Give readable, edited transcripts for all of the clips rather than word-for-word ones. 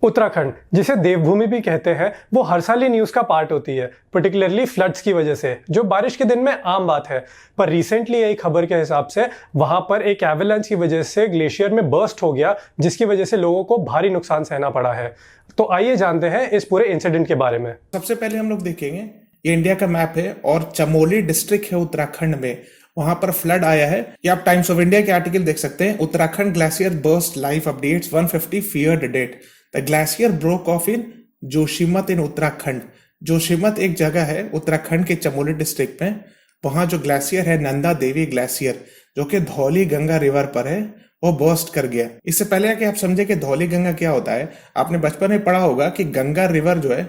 उत्तराखंड, जिसे देवभूमि भी कहते हैं, वो हर साल ही न्यूज़ का पार्ट होती है, पर्टिकुलरली फ्लड्स की वजह से, जो बारिश के दिन में आम बात है। पर रिसेंटली एक खबर के हिसाब से वहां पर एक एवलांच की वजह से ग्लेशियर में बर्स्ट हो गया, जिसकी वजह से लोगों को भारी नुकसान सहना पड़ा है। तो आइए जानते हैं इस पूरे इंसिडेंट के बारे में। सबसे पहले हम लोग देखेंगे, ये इंडिया का मैप है और चमोली डिस्ट्रिक्ट है उत्तराखंड में, वहां पर फ्लड आया है। ये आप टाइम्स ऑफ इंडिया के आर्टिकल देख सकते हैं। Uttarakhand glacier burst live updates 150 feared dead. The glacier broke off in Joshimath in Uttarakhand. Joshimath एक जगह है उत्तराखंड के चमोली डिस्ट्रिक्ट में। वहां जो ग्लेशियर है नंदा देवी ग्लेशियर, जो कि धौली गंगा रिवर पर है, वो बर्स्ट कर गया। इससे पहले कि आप समझे कि धौली गंगा क्या होता है, आपने बचपन में पढ़ा होगा कि गंगा रिवर जो है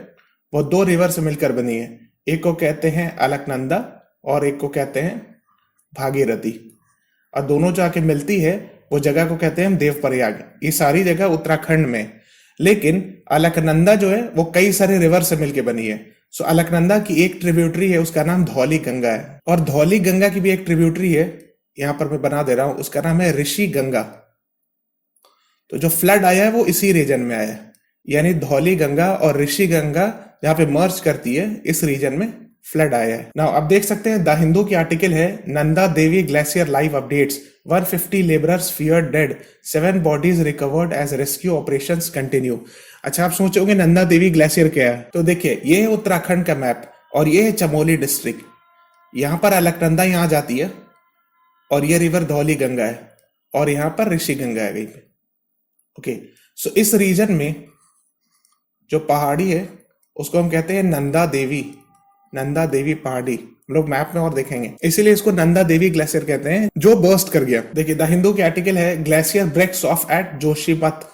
वो दो रिवर से मिलकर बनी है। एक को कहते हैं अलकनंदा और एक को कहते हैं भागीरथी, और दोनों जो आके मिलती है वो जगह को कहते हैं देवप्रयाग। ये सारी जगह उत्तराखंड में, लेकिन अलकनंदा जो है वो कई सारे रिवर से मिलकर बनी है। सो अलकनंदा की एक ट्रिब्यूटरी है, उसका नाम धौली गंगा है, और धौली गंगा की भी एक ट्रिब्यूटरी है, यहां पर मैं बना दे रहा हूं, उसका नाम है ऋषि गंगा। तो जो फ्लड आया है वो इसी रीजन में आया है, यानी धौली गंगा और ऋषि गंगा जहां पे मर्ज करती है, इस रीजन में फ्लड आया है। नाउ आप देख सकते हैं द हिंदू की आर्टिकल है, Nanda Devi glacier live updates 150 labourers feared dead, 7 bodies recovered as rescue operations continue. अच्छा, आप सोचोगे नंदा देवी ग्लेशियर क्या है, तो देखिए ये है उत्तराखंड का मैप और ये है चमोली डिस्ट्रिक्ट। यहाँ पर अलकनंदा यहाँ जाती है और ये रिवर धौली गंगा है, और यहाँ पर ऋषि गंगा है कहीं पे। ओके, सो इस रीजन में जो पहाड़ी है उसको हम कहते हैं नंदा देवी पहाड़ी। लोग मैप में और देखेंगे, इसीलिए इसको नंदा देवी ग्लेशियर कहते हैं, जो बर्स्ट कर गया। देखिए द हिंदू के आर्टिकल है, glacier breaks off at Joshimath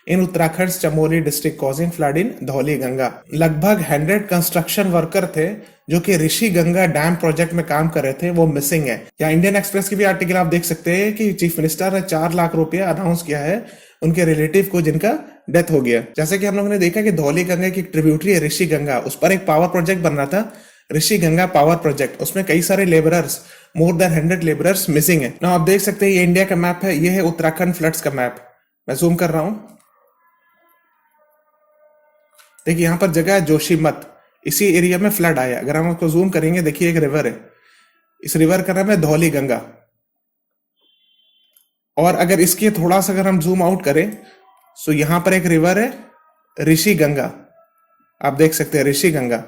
in Uttarakhand Chamoli district causing flood in Dhauli Ganga. लगभग 100 कंस्ट्रक्शन वर्कर थे जो कि ऋषि गंगा डैम प्रोजेक्ट में काम कर रहे थे, वो मिसिंग है। या इंडियन एक्सप्रेस की भी आर्टिकल आप देख सकते हैं कि चीफ मिनिस्टर ने 4 लाख रुपया अनाउंस किया है उनके रिलेटिव को जिनका डेथ हो गया। जैसे कि हम लोगों ने देखा कि धौली गंगा की ट्रिब्यूटरी है ऋषि गंगा, उस पर एक पावर प्रोजेक्ट बन रहा था, ऋषि गंगा पावर प्रोजेक्ट। उसमें कई सारे labourers, more than 100 labourers missing है। ना आप देख सकते हैं ये इंडिया का मैप है, ये है उत्तराखंड फ्लड्स का मैप। मैं जूम कर रहा हूं, देखिए यहां पर जगह है जोशीमठ, इसी एरिया में फ्लड आया। अगर हम उसको जूम करेंगे, देखिए एक रिवर है, इस रिवर का नाम है धौली गंगा। और अगर इसके थोड़ा सा अगर हम जूम आउट करें, तो यहां पर एक रिवर है ऋषि गंगा, आप देख सकते हैं ऋषि गंगा।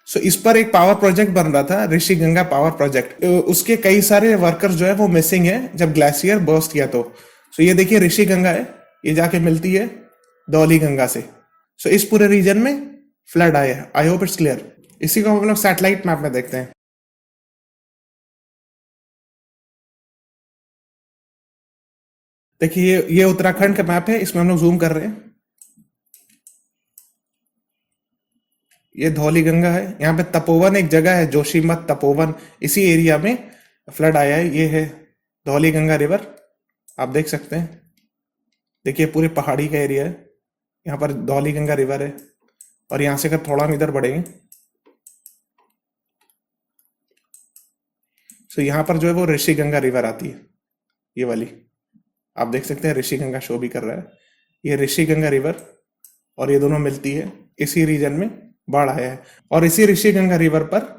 सो इस पर एक पावर प्रोजेक्ट बन रहा था, ऋषि गंगा पावर प्रोजेक्ट। उसके कई सारे वर्कर्स जो है वो मिसिंग है जब ग्लेशियर बर्स्ट किया। तो सो ये देखिए ऋषि गंगा है, ये जाके मिलती है धौली गंगा से। सो इस पूरे रीजन में फ्लड आया है। I hope it's clear. इसी को हम लोग सैटेलाइट मैप में देखते हैं। देखिए ये उत्तराखंड का मैप है, इसमें हम लोग जूम कर रहे हैं, ये धौली गंगा है। यहाँ पे तपोवन एक जगह है, जोशीमठ तपोवन, इसी एरिया में फ्लड आया है। ये है धौली गंगा रिवर, आप देख सकते हैं। देखिए पूरी पहाड़ी का एरिया है, यहाँ पर धौली गंगा रिवर है। और यहाँ से अगर थोड़ा हम इधर बढ़ेंगे, तो यहाँ पर जो है वो ऋषि गंगा रिवर आती है, ये वाली आप देख सकते हैं। ऋषि गंगा शो भी कर रहा है, ये ऋषि गंगा रिवर, और ये दोनों मिलती है, इसी रीजन में बाढ़ आया है। और इसी ऋषि गंगा रिवर पर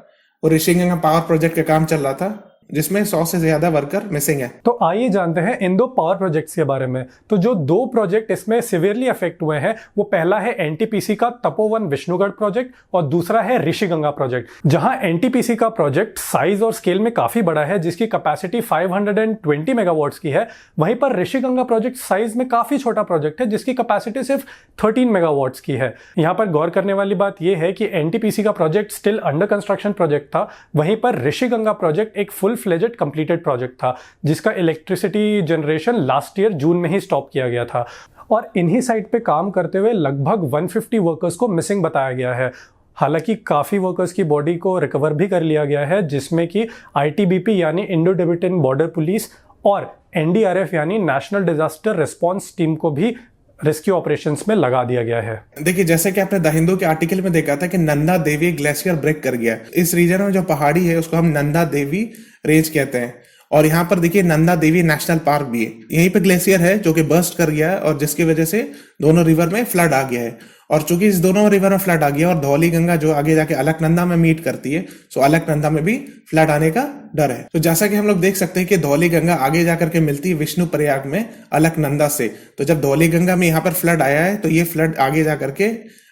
वो ऋषि गंगा पावर प्रोजेक्ट का काम चल रहा था, जिसमें 100 से ज्यादा वर्कर मिसिंग है। तो आइए जानते हैं इन दो पावर प्रोजेक्ट्स के बारे में। तो जो दो प्रोजेक्ट इसमें सिवियरली अफेक्ट हुए हैं, वो पहला है एनटीपीसी का तपोवन विष्णुगढ़ प्रोजेक्ट और दूसरा है ऋषि गंगा प्रोजेक्ट। जहां एनटीपीसी का प्रोजेक्ट साइज और स्केल में काफी बड़ा है, जिसकी कैपेसिटी 520 मेगावाट्स की है, वहीं पर ऋषि गंगा प्रोजेक्ट साइज में काफी छोटा प्रोजेक्ट है, जिसकी कैपेसिटी सिर्फ 13 मेगावाट्स की है। यहां पर गौर करने वाली बात यह है कि एनटीपीसी का project still under construction project था, वहीं पर ऋषि गंगा प्रोजेक्ट एक फुल फ्लेजेड कंप्लीटेड प्रोजेक्ट था, जिसका इलेक्ट्रिसिटी जनरेशन लास्ट ईयर जून में ही स्टॉप किया गया था। और इन्हीं साइट पे काम करते हुए लगभग 150 वर्कर्स को मिसिंग बताया गया है। हालांकि काफ़ी वर्कर्स की बॉडी को रिकवर भी कर लिया गया है, जिसमें कि आईटीबीपी यानी इंडो तिब्बतन बॉर्डर पुलिस और एनडीआरएफ यानी नेशनल डिजास्टर रिस्पांस टीम को भी रेस्क्यू ऑपरेशंस में लगा दिया गया है। देखिए जैसे कि आपने द हिंदू के आर्टिकल में देखा था कि नंदा देवी ग्लेशियर ब्रेक कर गया। इस रीजन में जो पहाड़ी है उसको हम नंदा देवी रेंज कहते हैं। और यहाँ पर देखिए नंदा देवी नेशनल पार्क भी है, यहीं पे ग्लेशियर है जो कि बर्स्ट कर गया है और जिसकी वजह से दोनों रिवर में फ्लड आ गया है। और चूंकि इस दोनों रिवर में फ्लड आ गया और धौली गंगा जो आगे जाके अलकनंदा में मीट करती है, सो अलकनंदा में भी फ्लड आने का डर है। तो जैसा कि हम लोग देख सकते हैं कि धौली गंगा आगे जाकर के मिलती है विष्णु प्रयाग में अलकनंदा से। तो जब धौली गंगा में यहाँ पर फ्लड आया है तो ये फ्लड आगे जाकर के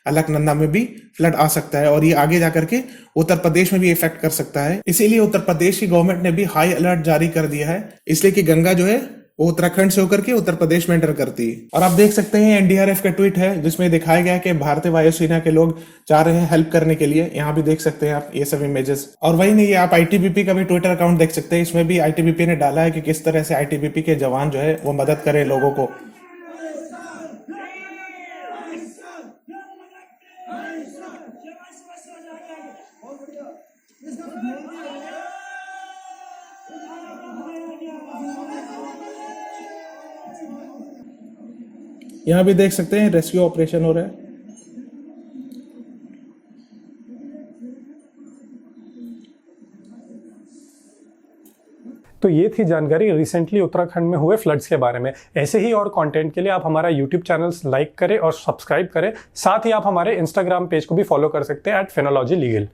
अलकनंदा में भी फ्लड आ सकता है और ये आगे जाकर के उत्तर प्रदेश में भी इफेक्ट कर सकता है। इसीलिए उत्तर प्रदेश की गवर्नमेंट ने भी हाई अलर्ट जारी कर दिया है, इसलिए कि गंगा जो है वो उत्तराखंड से होकर के उत्तर प्रदेश में एंटर करती है। और आप देख सकते हैं एनडीआरएफ का ट्वीट है जिसमें दिखाया गया है कि भारतीय वायुसेना के लोग जा रहे हैं हेल्प करने के लिए। यहाँ भी देख सकते हैं आप ये सब इमेजेस। और वही नहीं, आप आईटीबीपी का भी ट्विटर अकाउंट देख सकते हैं, इसमें भी आईटीबीपी ने डाला है कि किस तरह से आईटीबीपी के जवान जो है वो मदद करें लोगों को। यहाँ भी देख सकते हैं रेस्क्यू ऑपरेशन हो रहा है। तो ये थी जानकारी रिसेंटली उत्तराखंड में हुए फ्लड्स के बारे में। ऐसे ही और कंटेंट के लिए आप हमारा यूट्यूब चैनल लाइक करें और सब्सक्राइब करें। साथ ही आप हमारे इंस्टाग्राम पेज को भी फॉलो कर सकते हैं @Phenology Legal।